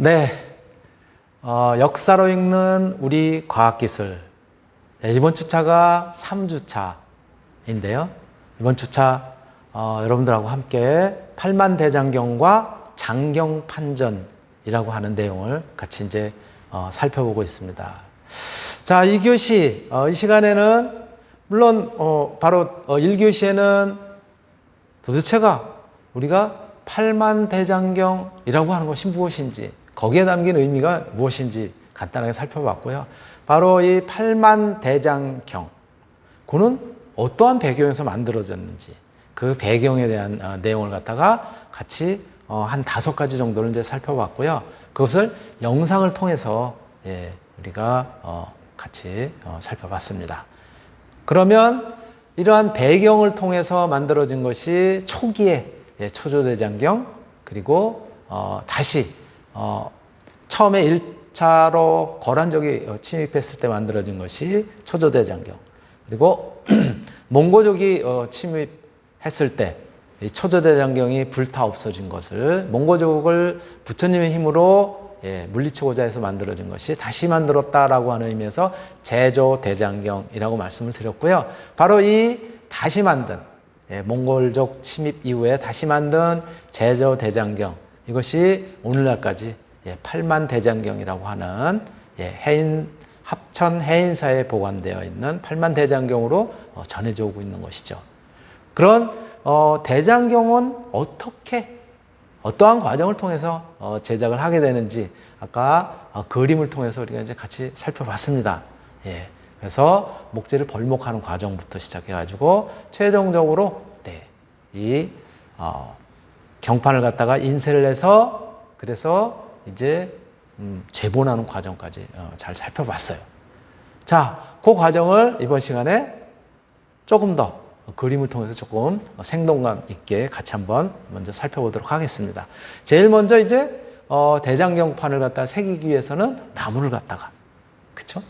네, 역사로 읽는 우리 과학기술. 네, 이번 주차가 3주차인데요. 이번 주차 여러분들하고 함께 팔만대장경과 장경판전이라고 하는 내용을 같이 이제 살펴보고 있습니다. 자, 2교시, 이 시간에는 물론 바로 1교시에는 도대체가 우리가 팔만대장경이라고 하는 것이 무엇인지, 거기에 담긴 의미가 무엇인지 간단하게 살펴봤고요. 바로 이 팔만대장경, 그는 어떠한 배경에서 만들어졌는지 그 배경에 대한 내용을 갖다가 같이 한 5가지 정도를 이제 살펴봤고요. 그것을 영상을 통해서 우리가 같이 살펴봤습니다. 그러면 이러한 배경을 통해서 만들어진 것이 초기의 초조대장경, 그리고 다시 처음에 1차로 거란족이 침입했을 때 만들어진 것이 초조대장경, 그리고 몽고족이 침입했을 때 이 초조대장경이 불타 없어진 것을 몽고족을 부처님의 힘으로 물리치고자 해서 만들어진 것이 다시 만들었다라고 하는 의미에서 제조대장경이라고 말씀을 드렸고요. 바로 이 다시 만든 몽골족 침입 이후에 다시 만든 제조대장경, 이것이 오늘날까지 팔만대장경이라고 하는 합천 해인사에 보관되어 있는 팔만대장경으로 전해져 오고 있는 것이죠. 그런 대장경은 어떠한 과정을 통해서 제작을 하게 되는지 아까 그림을 통해서 우리가 이제 같이 살펴봤습니다. 그래서 목재를 벌목하는 과정부터 시작해가지고 최종적으로 이 경판을 갖다가 인쇄를 해서 그래서 이제 제본하는 과정까지 잘 살펴봤어요. 자, 그 과정을 이번 시간에 조금 더 그림을 통해서 조금 생동감 있게 같이 한번 먼저 살펴보도록 하겠습니다. 제일 먼저 이제 대장경판을 갖다가 새기기 위해서는 나무를 갖다가, 그쵸?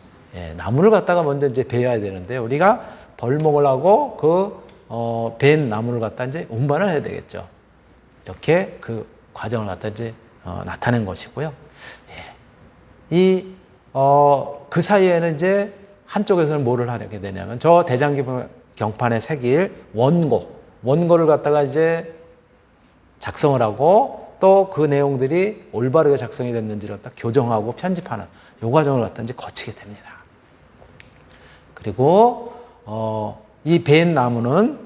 나무를 갖다가 먼저 이제 베어야 되는데 우리가 벌목을 하고 그 벤 나무를 갖다 이제 운반을 해야 되겠죠. 이렇게 그 과정을 갖다 이제 나타낸 것이고요. 그 사이에는 이제 한쪽에서는 뭐를 하게 되냐면 저 대장경판에 새길 원고를 갖다가 이제 작성을 하고 또 그 내용들이 올바르게 작성이 됐는지를 갖다 교정하고 편집하는 이 과정을 갖다 이제 거치게 됩니다. 그리고 이 벤 나무는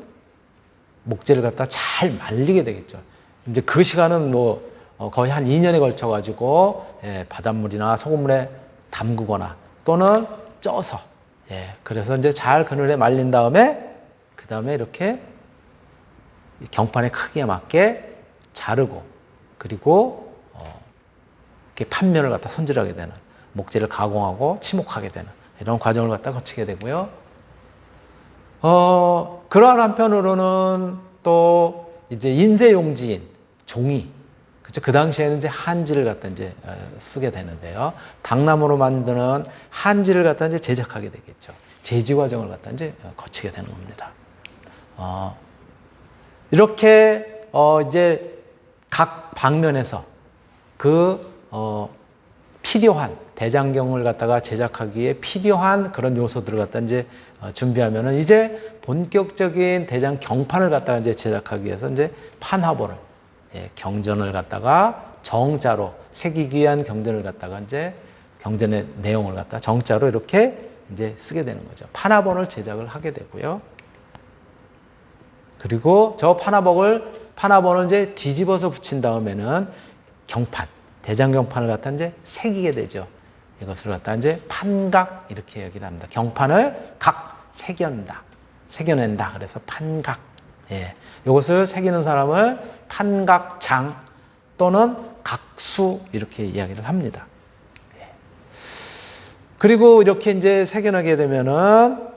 목재를 갖다 잘 말리게 되겠죠. 이제 그 시간은 뭐 거의 한 2년에 걸쳐 가지고 바닷물이나 소금물에 담그거나 또는 쪄서 그래서 이제 잘 그늘에 말린 다음에 그 다음에 이렇게 경판의 크기에 맞게 자르고 그리고 이렇게 판면을 갖다 손질하게 되는, 목재를 가공하고 치목하게 되는 이런 과정을 갖다 거치게 되고요. 그러한 한편으로는 또 이제 인쇄용지인 종이, 그렇죠? 그 당시에는 이제 한지를 갖다 이제 쓰게 되는데요. 당나무로 만드는 한지를 갖다 이제 제작하게 되겠죠. 제지 과정을 갖다 이제 거치게 되는 겁니다. 이렇게 이제 각 방면에서 필요한 대장경을 갖다가 제작하기에 필요한 그런 요소들을 갖다 이제 준비하면은 이제 본격적인 대장 경판을 갖다가 이제 제작하기 위해서 이제 판화본을 경전을 갖다가 정자로 새기기 위한 경전을 갖다가 이제 경전의 내용을 갖다가 정자로 이렇게 이제 쓰게 되는 거죠. 판화본을 제작을 하게 되고요. 그리고 저 판화본을 이제 뒤집어서 붙인 다음에는 경판, 대장경판을 갖다 이제 새기게 되죠. 이것을 갖다 이제 판각 이렇게 얘기를 합니다. 경판을 각 새겨낸다. 그래서 판각. 이것을 새기는 사람을 판각장 또는 각수 이렇게 이야기를 합니다. 그리고 이렇게 이제 새겨내게 되면은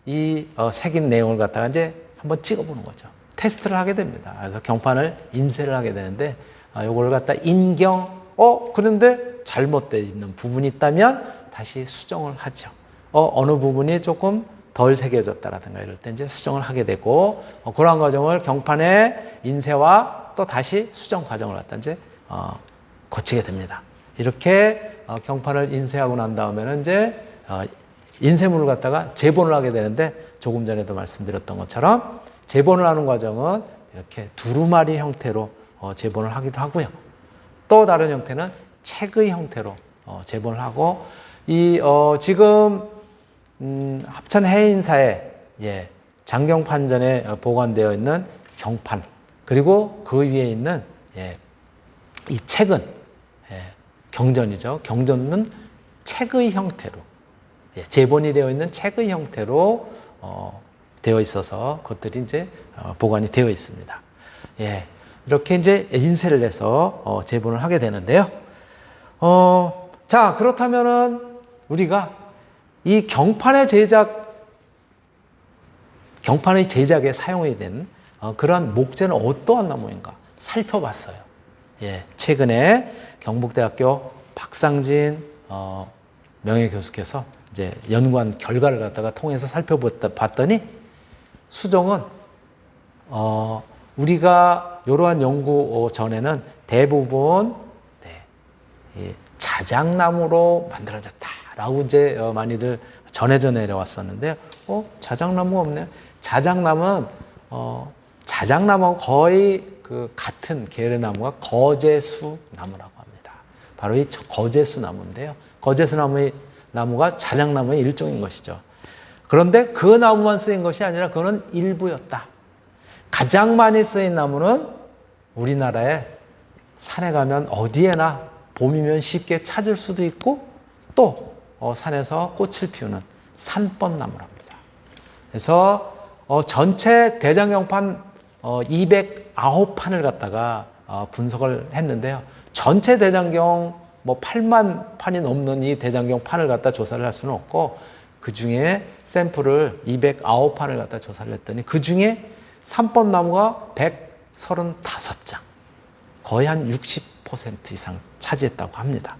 이 새긴 내용을 갖다가 이제 한번 찍어보는 거죠. 테스트를 하게 됩니다. 그래서 경판을 인쇄를 하게 되는데 이걸 갖다 그런데 잘못되어 있는 부분이 있다면 다시 수정을 하죠. 어느 부분이 조금 덜 새겨졌다라든가 이럴 때 이제 수정을 하게 되고 그러한 과정을 경판의 인쇄와 또 다시 수정 과정을 갖다 이제 거치게 됩니다. 이렇게 경판을 인쇄하고 난 다음에는 이제 인쇄물을 갖다가 재본을 하게 되는데 조금 전에도 말씀드렸던 것처럼 재본을 하는 과정은 이렇게 두루마리 형태로 재본을 하기도 하고요. 또 다른 형태는 책의 형태로 재본을 하고 지금 합천 해인사에 장경판전에 보관되어 있는 경판 그리고 그 위에 있는 이 책은 경전이죠. 경전은 책의 형태로 재본이 되어 있는 책의 형태로 되어 있어서 그것들이 이제 보관이 되어 있습니다. 이렇게 이제 인쇄를 해서 재본을 하게 되는데요. 자, 그렇다면은 우리가 이 경판의 제작에 사용이 된 그러한 목재는 어떠한 나무인가 살펴봤어요. 최근에 경북대학교 박상진 명예교수께서 이제 연구한 결과를 갖다가 통해서 살펴봤더니 수정은 우리가 이러한 연구 전에는 대부분 자작나무로 만들어졌다라고 이제 많이들 전해져 내려왔었는데요. 자작나무가 없네요. 자작나무하고 거의 그 같은 계열의 나무가 거제수 나무라고 합니다. 바로 이 거제수 나무인데요. 거제수 나무가 자작나무의 일종인 것이죠. 그런데 그 나무만 쓰인 것이 아니라 그거는 일부였다. 가장 많이 쓰인 나무는 우리나라에 산에 가면 어디에나 봄이면 쉽게 찾을 수도 있고 또 산에서 꽃을 피우는 산뻗나무랍니다. 그래서 전체 대장경판 209판을 갖다가 분석을 했는데요. 전체 대장경 8만 판이 넘는 이 대장경판을 갖다 조사를 할 수는 없고 그 중에 샘플을 209판을 갖다 조사를 했더니 그 중에 산뻗나무가 135장, 거의 한 60% 이상 차지했다고 합니다.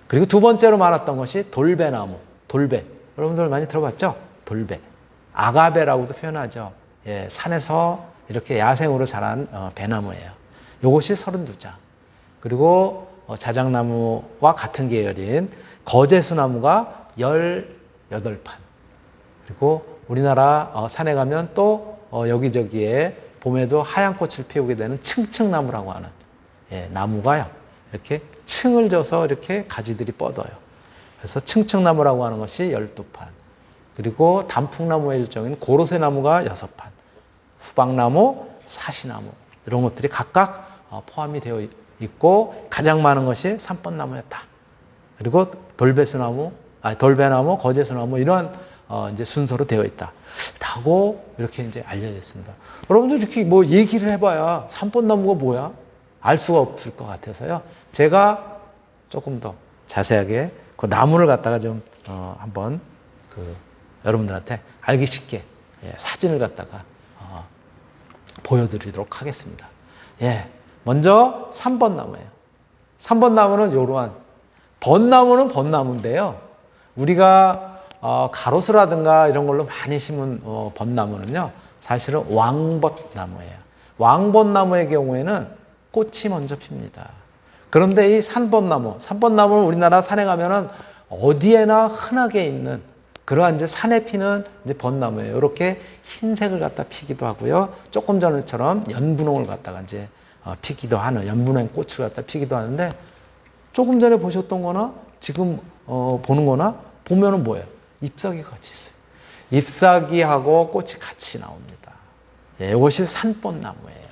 그리고 두 번째로 많았던 것이 돌배나무, 돌배. 여러분들 많이 들어봤죠? 돌배. 아가베라고도 표현하죠. 산에서 이렇게 야생으로 자란 배나무예요. 이것이 32장. 그리고 자작나무와 같은 계열인 거제수나무가 18판. 그리고 우리나라 산에 가면 또 여기저기에 봄에도 하얀 꽃을 피우게 되는 층층나무라고 하는 나무가요. 이렇게 층을 져서 이렇게 가지들이 뻗어요. 그래서 층층나무라고 하는 것이 12판. 그리고 단풍나무의 일종인 고로쇠나무가 6판. 후박나무, 사시나무 이런 것들이 각각 포함이 되어 있고 가장 많은 것이 산뻗나무였다. 그리고 돌배나무, 거제수나무 이런 이제 순서로 되어 있다라고 이렇게 이제 알려졌습니다. 여러분들 이렇게 뭐 얘기를 해봐야 산뻗나무가 뭐야? 알 수가 없을 것 같아서요. 제가 조금 더 자세하게 그 나무를 갖다가 좀 한번 여러분들한테 알기 쉽게 사진을 갖다가 보여드리도록 하겠습니다. 먼저 3번나무예요. 3번나무는 이러한 벚나무는 벚나무인데요. 우리가 가로수라든가 이런 걸로 많이 심은 벚나무는요. 사실은 왕벚나무예요. 왕벚나무의 경우에는 꽃이 먼저 핍니다. 그런데 이 산벚나무는 우리나라 산에 가면은 어디에나 흔하게 있는 그러한 이제 산에 피는 이제 벚나무예요. 이렇게 흰색을 갖다 피기도 하고요. 조금 전처럼 연분홍을 갖다가 이제 피기도 하는 연분홍 꽃을 갖다 피기도 하는데 조금 전에 보셨던 거나 지금 보는 거나 보면은 뭐예요? 잎사귀가 같이 있어요. 잎사귀하고 꽃이 같이 나옵니다. 이것이 산벚나무예요.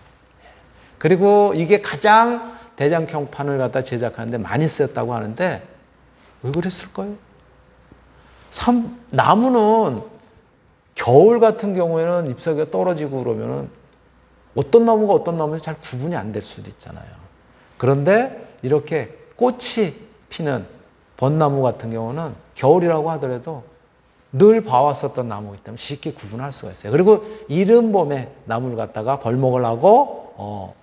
그리고 이게 가장 대장경판을 갖다 제작하는데 많이 쓰였다고 하는데 왜 그랬을까요? 나무는 겨울 같은 경우에는 잎사귀가 떨어지고 그러면은 어떤 나무가 어떤 나무인지 잘 구분이 안 될 수도 있잖아요. 그런데 이렇게 꽃이 피는 벚나무 같은 경우는 겨울이라고 하더라도 늘 봐왔었던 나무이기 때문에 쉽게 구분할 수가 있어요. 그리고 이른 봄에 나무를 갖다가 벌목을 하고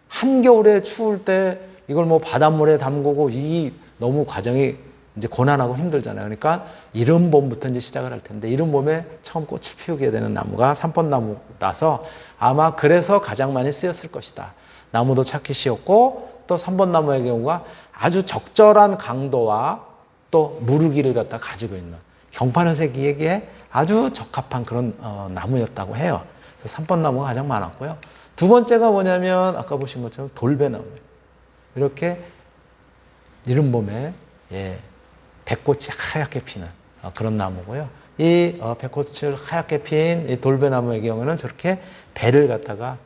한겨울에 추울 때 이걸 뭐 바닷물에 담그고 이 너무 과정이 이제 고난하고 힘들잖아요. 그러니까 이른 봄부터 이제 시작을 할 텐데 이른 봄에 처음 꽃을 피우게 되는 나무가 산벚나무라서 아마 그래서 가장 많이 쓰였을 것이다. 나무도 찾기 쉬웠고 또 산벚나무의 경우가 아주 적절한 강도와 또 무르기를 갖다 가지고 있는 경판은색이기에 아주 적합한 그런 나무였다고 해요. 3번 나무가 가장 많았고요. 두 번째가 뭐냐면 아까 보신 것처럼 돌배나무예요. 이렇게 이른 봄에 백꽃이 하얗게 피는 그런 나무고요. 이 백꽃을 하얗게 핀 이 돌배나무의 경우는 저렇게 배를 갖다가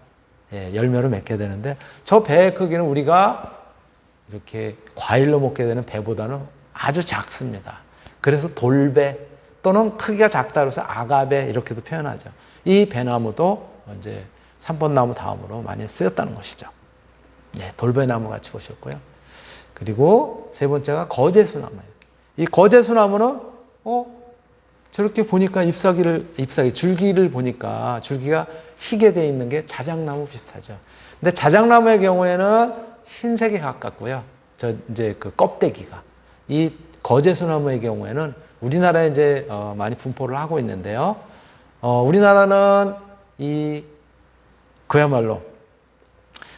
열매로 맺게 되는데 저 배의 크기는 우리가 이렇게 과일로 먹게 되는 배보다는 아주 작습니다. 그래서 돌배 또는 크기가 작다 그래서 아가배 이렇게도 표현하죠. 이 배나무도 이제 3번 나무 다음으로 많이 쓰였다는 것이죠. 돌배나무 같이 보셨고요. 그리고 세 번째가 거제수나무예요. 이 거제수나무는 저렇게 보니까 줄기를 보니까 줄기가 희게 되어 있는 게 자작나무 비슷하죠. 근데 자작나무의 경우에는 흰색에 가깝고요. 이제 그 껍데기가. 이 거제수나무의 경우에는 우리나라에 이제 많이 분포를 하고 있는데요. 우리나라는 그야말로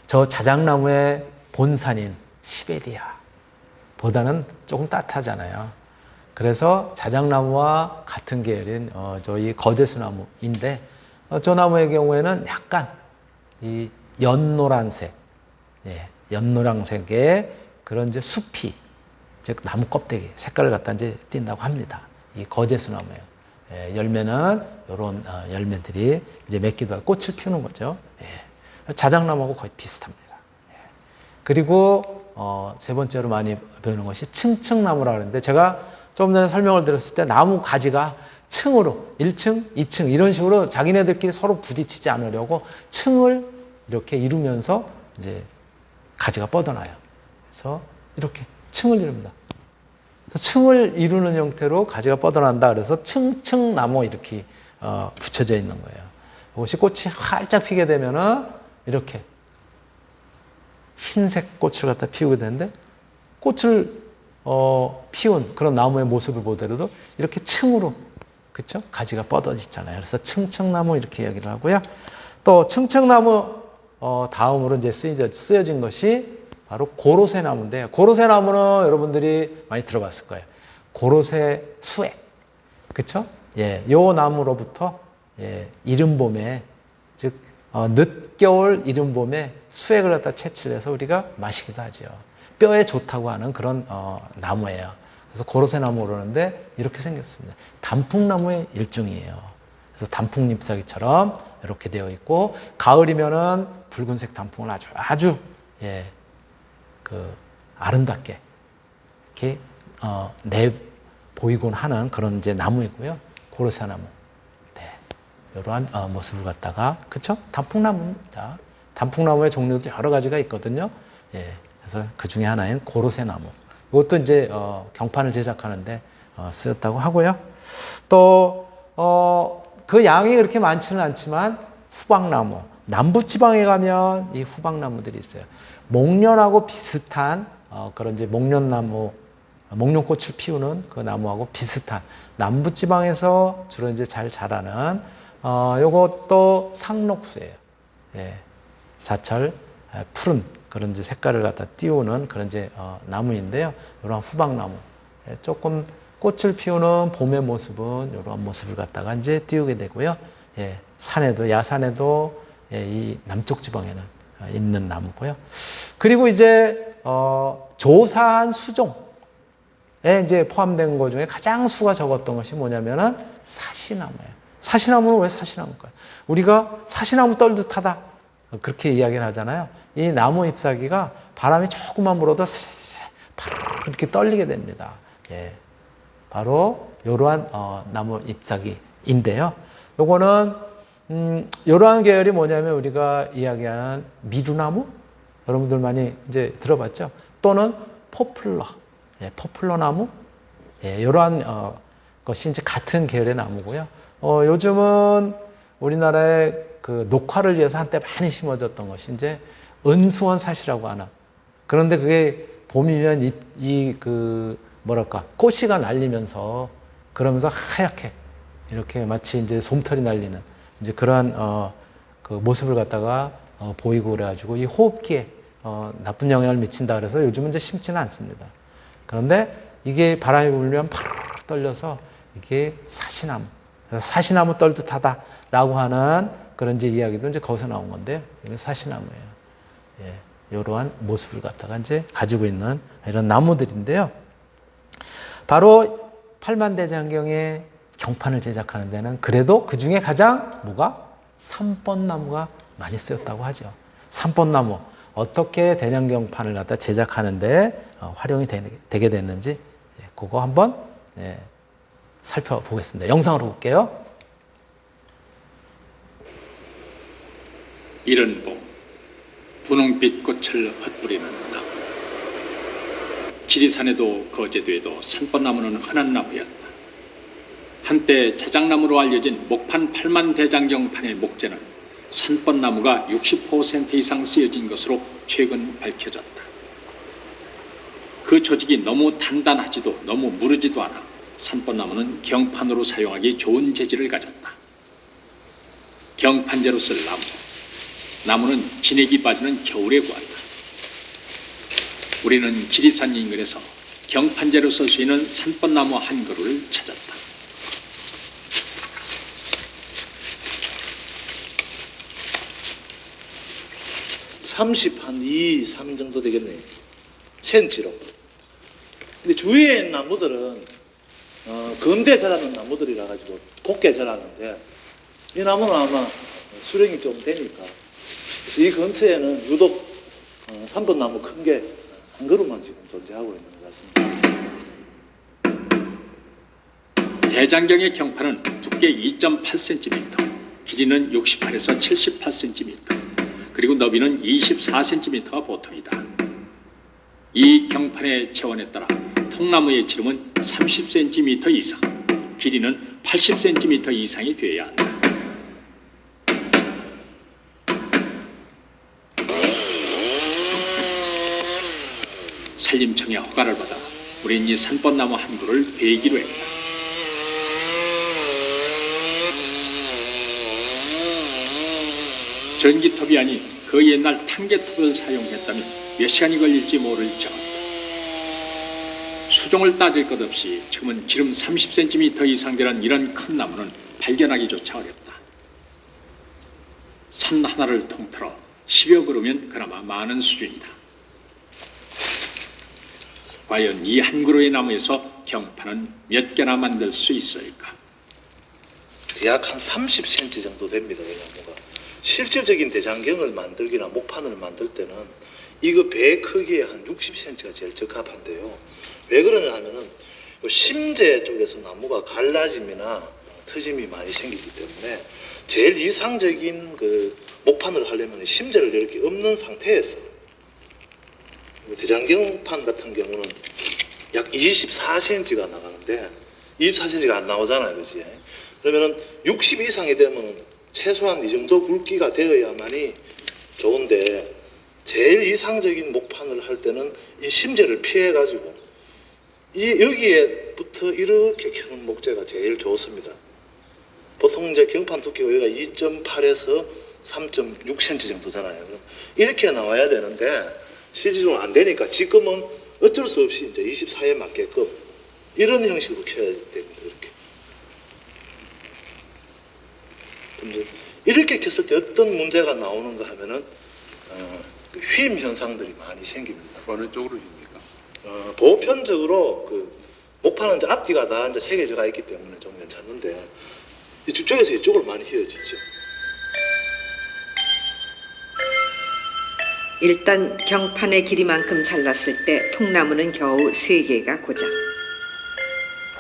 저 자작나무의 본산인 시베리아보다는 조금 따뜻하잖아요. 그래서 자작나무와 같은 계열인 저희 거제수나무인데 저 나무의 경우에는 약간 이 연노란색, 연노란색의 그런 이제 숲이 즉 나무 껍데기 색깔을 갖다 이제 띈다고 합니다. 이 거제수나무예요. 열매는 이런 열매들이 이제 맺기도 하고 꽃을 피우는 거죠. 자작나무하고 거의 비슷합니다. 그리고 세 번째로 많이 배우는 것이 층층나무라 그러는데 제가 좀 전에 설명을 드렸을 때 나무 가지가 층으로 1층, 2층 이런 식으로 자기네들끼리 서로 부딪히지 않으려고 층을 이렇게 이루면서 이제 가지가 뻗어나요. 그래서 이렇게 층을 이룹니다. 층을 이루는 형태로 가지가 뻗어난다. 그래서 층층나무 이렇게 붙여져 있는 거예요. 이것이 꽃이 활짝 피게 되면은 이렇게 흰색 꽃을 갖다 피우게 되는데 꽃을 피운 그런 나무의 모습을 보더라도 이렇게 층으로 그렇죠? 가지가 뻗어지잖아요. 그래서 층층나무 이렇게 이야기를 하고요. 또 층층나무 다음으로 이제 쓰여진 것이 바로 고로쇠나무인데요. 고로쇠나무는 여러분들이 많이 들어봤을 거예요. 고로쇠 수액, 그렇죠? 요 나무로부터 이른 봄에 즉 늦겨울 이른 봄에 수액을 갖다 채취를 해서 우리가 마시기도 하죠. 뼈에 좋다고 하는 그런 나무예요. 그래서 고로쇠나무 그러는데 이렇게 생겼습니다. 단풍나무의 일종이에요. 그래서 단풍 잎사귀처럼 이렇게 되어 있고 가을이면은 붉은색 단풍을 아주 아름답게 이렇게 내 보이곤 하는 그런 이제 나무이고요. 고로쇠나무. 이러한 모습을 갖다가 그렇죠? 단풍나무입니다. 단풍나무의 종류도 여러 가지가 있거든요. 그래서 그 중에 하나인 고로쇠나무. 이것도 이제 경판을 제작하는데 쓰였다고 하고요. 또 그 양이 그렇게 많지는 않지만 후박나무. 남부지방에 가면 이 후박나무들이 있어요. 목련하고 비슷한 그런 이제 목련나무, 목련꽃을 피우는 그 나무하고 비슷한 남부지방에서 주로 이제 잘 자라는 요것도 상록수예요. 사철 푸른 그런 이제 색깔을 갖다 띄우는 그런 이제 나무인데요. 이런 후박나무. 조금 꽃을 피우는 봄의 모습은 이런 모습을 갖다가 이제 띄우게 되고요. 산에도 야산에도 이 남쪽 지방에는 있는 나무고요. 그리고 이제 조사한 수종에 이제 포함된 것 중에 가장 수가 적었던 것이 뭐냐면은 사시나무예요. 사시나무는 왜 사시나무일까요? 우리가 사시나무 떨듯하다 그렇게 이야기를 하잖아요. 이 나무 잎사귀가 바람이 조금만 불어도 이렇게 떨리게 됩니다. 바로 이러한 나무 잎사귀인데요. 요거는 이러한 계열이 뭐냐면 우리가 이야기하는 미루나무 여러분들 많이 이제 들어봤죠? 또는 포플러, 포플러 나무 이러한 것이 이제 같은 계열의 나무고요. 요즘은 우리나라에 그 녹화를 위해서 한때 많이 심어졌던 것이 이제 은수원 사시라고 하나. 그런데 그게 봄이면 꽃이가 날리면서 그러면서 하얗게 이렇게 마치 이제 솜털이 날리는 이제 그러한 그 모습을 갖다가 보이고 그래가지고 이 호흡기에 나쁜 영향을 미친다 그래서 요즘은 이제 심지는 않습니다. 그런데 이게 바람이 불면 파르르 떨려서 이게 사시나무, 그래서 사시나무 떨듯하다라고 하는 그런 이제 이야기도 이제 거기서 나온 건데요. 이게 사시나무예요. 예, 이러한 모습을 갖다가 이제 가지고 있는 이런 나무들인데요. 바로 팔만대장경의 경판을 제작하는 데는 그래도 그 중에 가장 뭐가? 삼번나무가 많이 쓰였다고 하죠. 삼번나무. 어떻게 대장경판을 갖다 제작하는데 활용이 되게 됐는지 그거 한번 살펴보겠습니다. 영상으로 볼게요. 이른 봄 분홍빛 꽃을 흩뿌리는 나무. 지리산에도 거제도에도 산벚나무는 흔한 나무였다. 한때 자작나무로 알려진 목판 팔만대장경판의 목재는 산벚나무가 60% 이상 쓰여진 것으로 최근 밝혀졌다. 그 조직이 너무 단단하지도 너무 무르지도 않아 산벚나무는 경판으로 사용하기 좋은 재질을 가졌다. 경판재로 쓸 나무. 나무는 진액이 빠지는 겨울에 구한다. 우리는 지리산 인근에서 경판재로 쓸 수 있는 산벚나무 한 그루를 찾았다. 30, 한 2, 3 정도 되겠네요. 센치로. 근데 주위에 있는 나무들은 건대 자라는 나무들이라 가지고 곱게 자라는데 이 나무는 아마 수령이 좀 되니까 그래서 이 근처에는 유독 삼번나무 큰 게 한 그루만 지금 존재하고 있는 것 같습니다. 대장경의 경판은 두께 2.8cm, 길이는 68에서 78cm, 그리고 너비는 24cm가 보통이다. 이 경판의 체원에 따라 통나무의 지름은 30cm 이상, 길이는 80cm 이상이 되어야 한다. 산림청의 허가를 받아 우린 이 산벚나무 한 그루를 베기로 했다. 전기톱이 아닌 그 옛날 탄개톱을 사용했다면 몇 시간이 걸릴지 모를 정도. 수종을 따질 것 없이 지금은 지름 30cm 이상 되는 이런 큰 나무는 발견하기조차 어렵다. 산 하나를 통틀어 10여 그루면 그나마 많은 수준이다. 과연 이 한 그루의 나무에서 경판은 몇 개나 만들 수 있을까? 약 한 30cm 정도 됩니다. 이 나무가. 실질적인 대장경을 만들기나 목판을 만들 때는 이거 배 크기에 한 60cm가 제일 적합한데요. 왜 그러냐 하면은 심재 쪽에서 나무가 갈라짐이나 트짐이 많이 생기기 때문에 제일 이상적인 그 목판을 하려면 심재를 이렇게 없는 상태에서 대장경판 같은 경우는 약 24cm가 나가는데 24cm가 안 나오잖아요. 그렇지? 그러면은 60 이상이 되면 최소한 이 정도 굵기가 되어야만이 좋은데 제일 이상적인 목판을 할 때는 이 심재를 피해 가지고 여기에부터 이렇게 켜는 목재가 제일 좋습니다. 보통 이제 경판 두께가 여기가 2.8에서 3.6cm 정도잖아요. 이렇게 나와야 되는데 실질적으로 안 되니까 지금은 어쩔 수 없이 이제 24에 맞게끔 이런 형식으로 켜야 됩니다. 이렇게 켰을 때 어떤 문제가 나오는가 하면은 휨 현상들이 많이 생깁니다. 어느 쪽으로 힙니까? 보편적으로 그 목판은 이제 앞뒤가 다 이제 새겨져가 있기 때문에 좀 괜찮은데 이쪽에서 이쪽으로 많이 휘어지죠. 일단 경판의 길이만큼 잘랐을 때 통나무는 겨우 3개가 고작.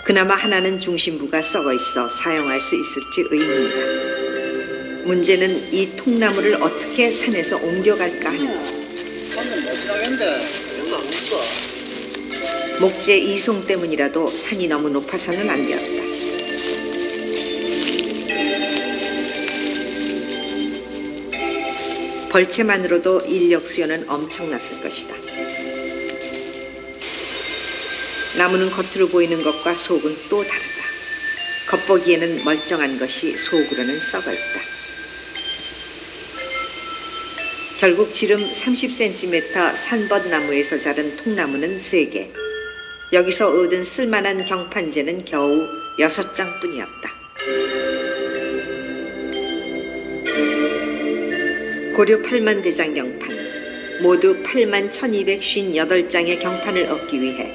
그나마 하나는 중심부가 썩어 있어 사용할 수 있을지 의문이다. 문제는 이 통나무를 어떻게 산에서 옮겨갈까 하는 것. 목재 이송 때문이라도 산이 너무 높아서는 안 되었다. 벌채만으로도 인력 수요는 엄청났을 것이다. 나무는 겉으로 보이는 것과 속은 또 다르다. 겉보기에는 멀쩡한 것이 속으로는 썩어 있다. 결국 지름 30cm 산벗나무에서 자른 통나무는 3개. 여기서 얻은 쓸만한 경판제는 겨우 6장뿐이었다. 고려 8만 대장 경판, 모두 8만 1258장의 경판을 얻기 위해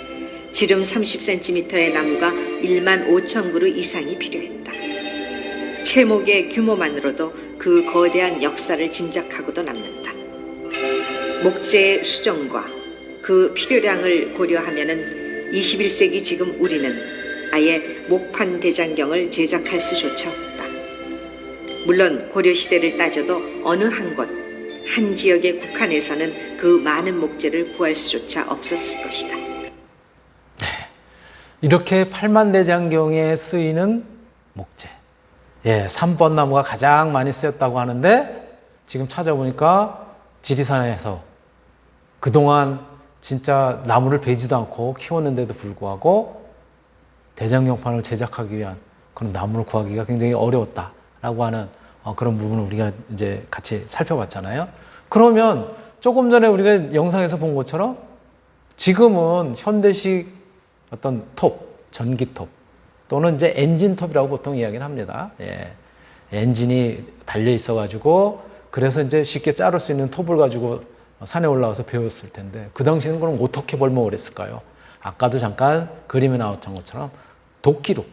지름 30cm의 나무가 1만 5천 그루 이상이 필요했다. 채목의 규모만으로도 그 거대한 역사를 짐작하고도 남는다. 목재의 수정과 그 필요량을 고려하면은 21세기 지금 우리는 아예 목판 대장경을 제작할 수조차 없다. 물론 고려시대를 따져도 어느 한 곳, 한 지역에 국한해서는 그 많은 목재를 구할 수조차 없었을 것이다. 이렇게 팔만대장경에 쓰이는 목재. 예, 삼번나무가 가장 많이 쓰였다고 하는데 지금 찾아보니까 지리산에서 그동안 진짜 나무를 베지도 않고 키웠는데도 불구하고 대장경판을 제작하기 위한 그런 나무를 구하기가 굉장히 어려웠다라고 하는 그런 부분을 우리가 이제 같이 살펴봤잖아요. 그러면 조금 전에 우리가 영상에서 본 것처럼 지금은 현대식 어떤 톱, 전기톱 또는 이제 엔진톱이라고 보통 이야기를 합니다. 예. 엔진이 달려 있어가지고 그래서 이제 쉽게 자를 수 있는 톱을 가지고 산에 올라가서 배웠을 텐데 그 당시에는 그럼 어떻게 벌목을 했을까요? 아까도 잠깐 그림에 나왔던 것처럼 도끼로,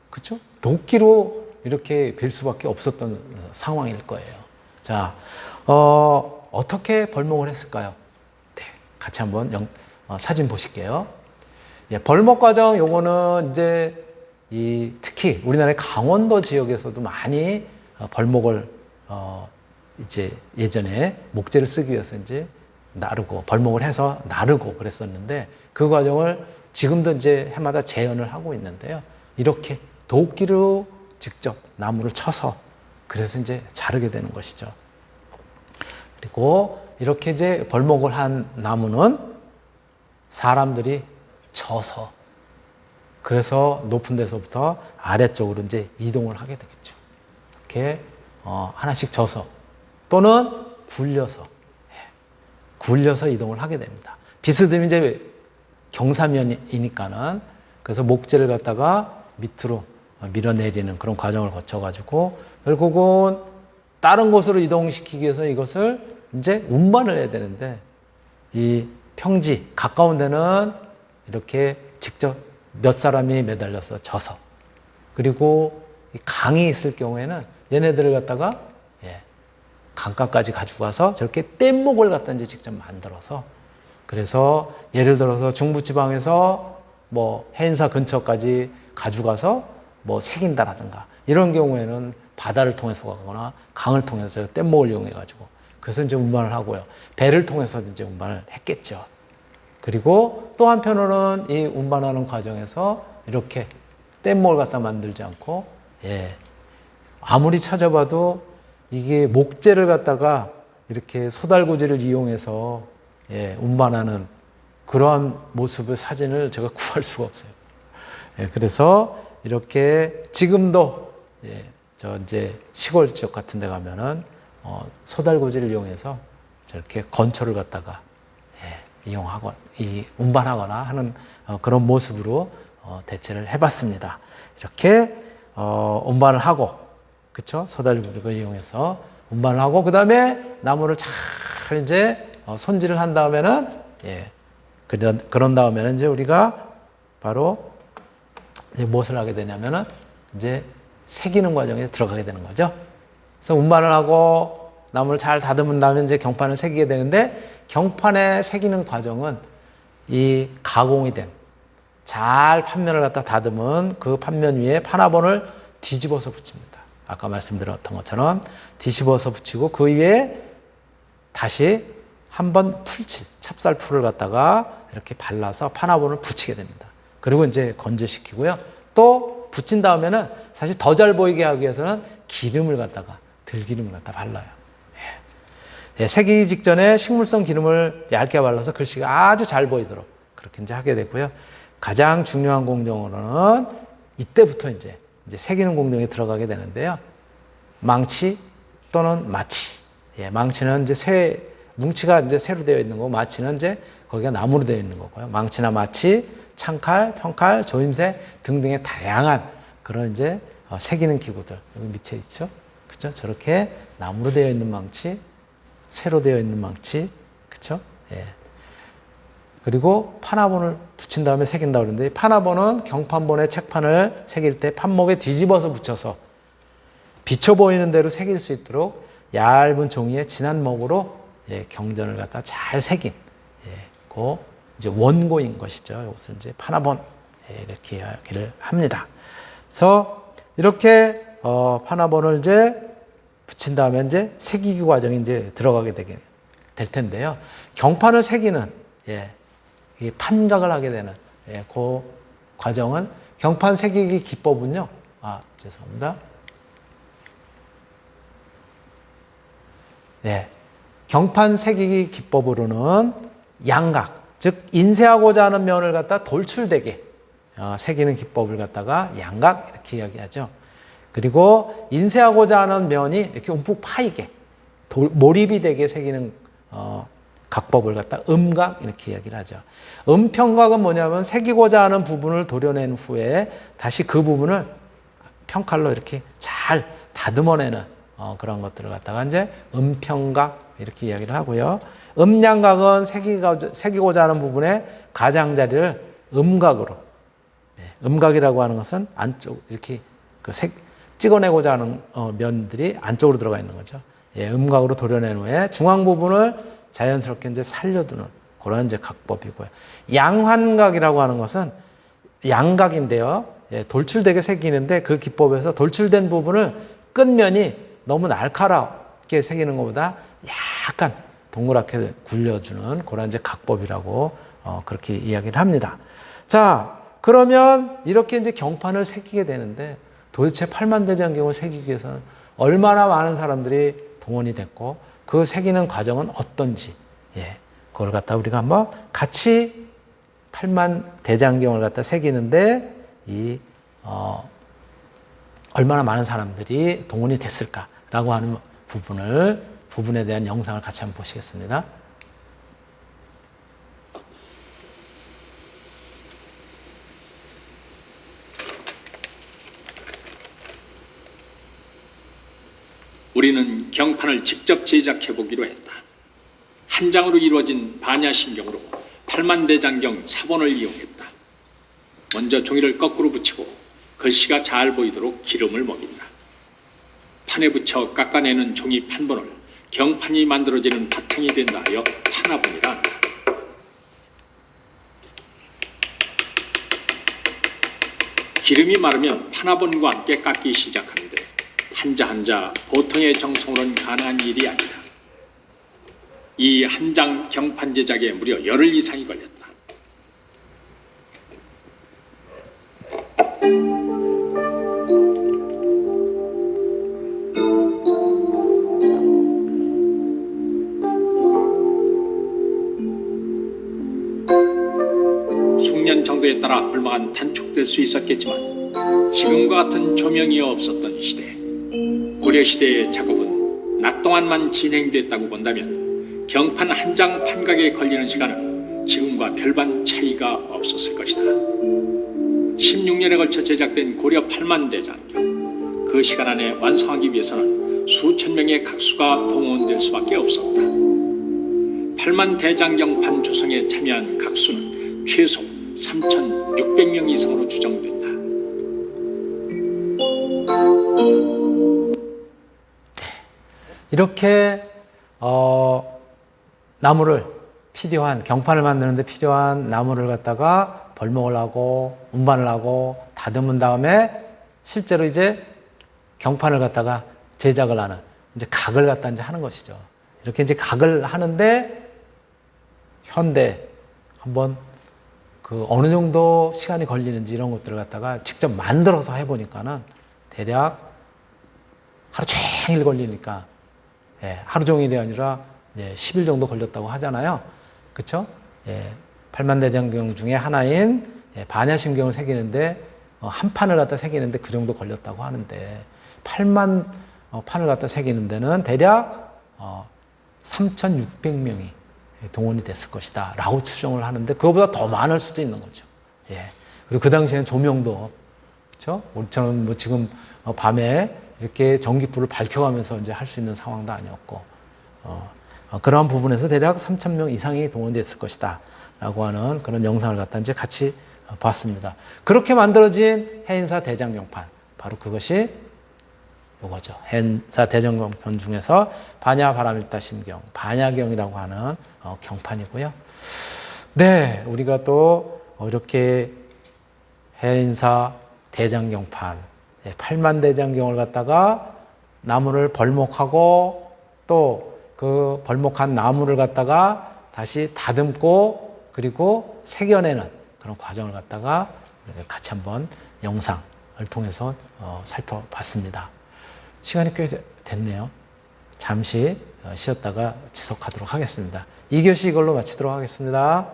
그렇죠? 도끼로 이렇게 벨 수밖에 없었던 상황일 거예요. 자, 어떻게 벌목을 했을까요? 네, 같이 한번 사진 보실게요. 예, 벌목 과정 요거는 이제 특히 우리나라의 강원도 지역에서도 많이 벌목을 이제 예전에 목재를 쓰기 위해서 이제 나르고 벌목을 해서 나르고 그랬었는데 그 과정을 지금도 이제 해마다 재현을 하고 있는데요. 이렇게 도끼로 직접 나무를 쳐서 그래서 이제 자르게 되는 것이죠. 그리고 이렇게 이제 벌목을 한 나무는 사람들이 져서 그래서 높은 데서부터 아래쪽으로 이제 이동을 하게 되겠죠. 이렇게 하나씩 져서 또는 굴려서 이동을 하게 됩니다. 비스듬히 이제 경사면이니까는 그래서 목재를 갖다가 밑으로 밀어내리는 그런 과정을 거쳐가지고 결국은 다른 곳으로 이동시키기 위해서 이것을 이제 운반을 해야 되는데 이 평지 가까운 데는 이렇게 직접 몇 사람이 매달려서 져서 그리고 강이 있을 경우에는 얘네들을 갖다가 강가까지 가지고 가서 저렇게 뗏목을 갖다 이제 직접 만들어서 그래서 예를 들어서 중부지방에서 뭐 해인사 근처까지 가져가서 뭐 새긴다라든가 이런 경우에는 바다를 통해서 가거나 강을 통해서 뗏목을 이용해 가지고 그래서 이제 운반을 하고요. 배를 통해서 이제 운반을 했겠죠. 그리고 또 한편으로는 이 운반하는 과정에서 이렇게 뗏목을 갖다 만들지 않고 아무리 찾아봐도 이게 목재를 갖다가 이렇게 소달구지를 이용해서 운반하는 그러한 모습의 사진을 제가 구할 수가 없어요. 그래서 이렇게 지금도 저 이제 시골 지역 같은 데 가면은 소달구지를 이용해서 저렇게 건초를 갖다가 이용하거나 운반하거나 하는 그런 모습으로 대체를 해봤습니다. 이렇게 운반을 하고, 그쵸? 소달구지를 이용해서 운반을 하고, 그 다음에 나무를 잘 이제 손질을 한 다음에는 그런 다음에는 이제 우리가 바로 이제 무엇을 하게 되냐면은 이제 새기는 과정에 들어가게 되는 거죠. 그래서 운반을 하고 나무를 잘 다듬은 다음에 이제 경판을 새기게 되는데 경판에 새기는 과정은 이 가공이 된 잘 판면을 갖다 다듬은 그 판면 위에 파나본을 뒤집어서 붙입니다. 아까 말씀드렸던 것처럼 뒤집어서 붙이고 그 위에 다시 한번 풀칠, 찹쌀풀을 갖다가 이렇게 발라서 파나본을 붙이게 됩니다. 그리고 이제 건조시키고요. 또 붙인 다음에는 사실 더 잘 보이게 하기 위해서는 기름을 갖다가 들기름을 갖다 발라요. 새기기 직전에 식물성 기름을 얇게 발라서 글씨가 아주 잘 보이도록 그렇게 이제 하게 되고요. 가장 중요한 공정으로는 이때부터 이제 새기는 공정에 들어가게 되는데요. 망치 또는 마치. 망치는 이제 쇠 뭉치가 이제 새로 되어 있는 거고 마치는 이제 거기가 나무로 되어 있는 거고요. 망치나 마치, 창칼, 평칼, 조임새 등등의 다양한 그런 이제 새기는 기구들 여기 밑에 있죠. 그렇죠? 저렇게 나무로 되어 있는 망치, 쇠로 되어 있는 망치, 그렇죠? 예. 그리고 판화본을 붙인 다음에 새긴다고 그러는데 판화본은 경판본의 책판을 새길 때 판목에 뒤집어서 붙여서 비쳐 보이는 대로 새길 수 있도록 얇은 종이에 진한 목으로 경전을 갖다 잘 새긴 그 이제 원고인 것이죠. 이것을 이제 판화본 이렇게 이야기를 합니다. 그래서 이렇게 판화본을 이제 붙인 다음에 이제 새기기 과정이 이제 들어가게 되게 될 텐데요. 경판을 새기는 이 판각을 하게 되는 그 과정은 경판 새기기 기법은요. 죄송합니다. 경판 새기기 기법으로는 양각, 즉 인쇄하고자 하는 면을 갖다 돌출되게 새기는 기법을 갖다가 양각 이렇게 이야기하죠. 그리고 인쇄하고자 하는 면이 이렇게 움푹 파이게 몰입이 되게 새기는 각법을 갖다 음각 이렇게 이야기를 하죠. 음평각은 뭐냐면 새기고자 하는 부분을 도려낸 후에 다시 그 부분을 평칼로 이렇게 잘 다듬어내는 그런 것들을 갖다가 이제 음평각 이렇게 이야기를 하고요. 음양각은 새기고자 하는 부분의 가장자리를 음각으로, 음각이라고 하는 것은 안쪽 이렇게 찍어내고자 하는 면들이 안쪽으로 들어가 있는 거죠. 음각으로 도려낸 후에 중앙 부분을 자연스럽게 이제 살려두는 그런 이제 각법이고요. 양환각이라고 하는 것은 양각인데요. 돌출되게 새기는데 그 기법에서 돌출된 부분을 끝면이 너무 날카롭게 새기는 것보다 약간 동그랗게 굴려주는 그런 이제 각법이라고 그렇게 이야기를 합니다. 자, 그러면 이렇게 이제 경판을 새기게 되는데 도대체 팔만대장경을 새기기 위해서는 얼마나 많은 사람들이 동원이 됐고 그 새기는 과정은 어떤지 그걸 갖다 우리가 한번 같이 팔만대장경을 갖다 새기는데 얼마나 많은 사람들이 동원이 됐을까라고 하는 부분에 대한 영상을 같이 한번 보시겠습니다. 우리는 경판을 직접 제작해 보기로 했다. 한 장으로 이루어진 반야심경으로 팔만대장경 사본을 이용했다. 먼저 종이를 거꾸로 붙이고 글씨가 잘 보이도록 기름을 먹인다. 판에 붙여 깎아내는 종이 판본을 경판이 만들어지는 바탕이 된다 하여 판화본이라 한다. 기름이 마르면 판화본과 함께 깎기 시작하는데 한자 한자 보통의 정성으로는 가능한 일이 아니다. 이 한 장 경판 제작에 무려 열흘 이상이 걸렸다. 숙련 정도에 따라 얼마간 단축될 수 있었겠지만 지금과 같은 조명이 없었던 시대, 고려시대의 작업은 낮 동안만 진행됐다고 본다면 경판 한 장 판각에 걸리는 시간은 지금과 별반 차이가 없었을 것이다. 16년에 걸쳐 제작된 고려 팔만대장경, 그 시간 안에 완성하기 위해서는 수천 명의 각수가 동원될 수밖에 없었다. 팔만대장경판 조성에 참여한 각수는 최소 3,600명 이상으로 추정된다. 이렇게 나무를 필요한 경판을 만드는데 필요한 나무를 갖다가 벌목을 하고 운반을 하고 다듬은 다음에 실제로 이제 경판을 갖다가 제작을 하는 이제 각을 갖다 이제 하는 것이죠. 이렇게 이제 각을 하는데 현대 한번 그 어느 정도 시간이 걸리는지 이런 것들을 갖다가 직접 만들어서 해보니까는 대략 하루 종일 걸리니까 하루 종일이 아니라 10일 정도 걸렸다고 하잖아요. 그렇죠? 팔만대장경 중에 하나인 반야심경을 새기는데 한 판을 갖다 새기는데 그 정도 걸렸다고 하는데 8만 판을 갖다 새기는 데는 대략 3,600명이 동원이 됐을 것이다 라고 추정을 하는데 그거보다 더 많을 수도 있는 거죠. 예. 그리고 그 당시에는 조명도 그렇죠? 우리처럼 뭐 지금 밤에 이렇게 전기불을 밝혀가면서 이제 할 수 있는 상황도 아니었고 그러한 부분에서 대략 3,000명 이상이 동원됐을 것이다 라고 하는 그런 영상을 갖다 이제 같이 봤습니다. 그렇게 만들어진 해인사 대장경판 바로 그것이 이거죠. 해인사 대장경판 중에서 반야 바람일다 심경 반야경이라고 하는 경판이고요. 네, 우리가 또 이렇게 해인사 대장경판 8만 대장경을 갖다가 나무를 벌목하고 또 그 벌목한 나무를 갖다가 다시 다듬고 그리고 새겨내는 그런 과정을 갖다가 같이 한번 영상을 통해서 살펴봤습니다. 시간이 꽤 됐네요. 잠시 쉬었다가 지속하도록 하겠습니다. 2교시 이걸로 마치도록 하겠습니다.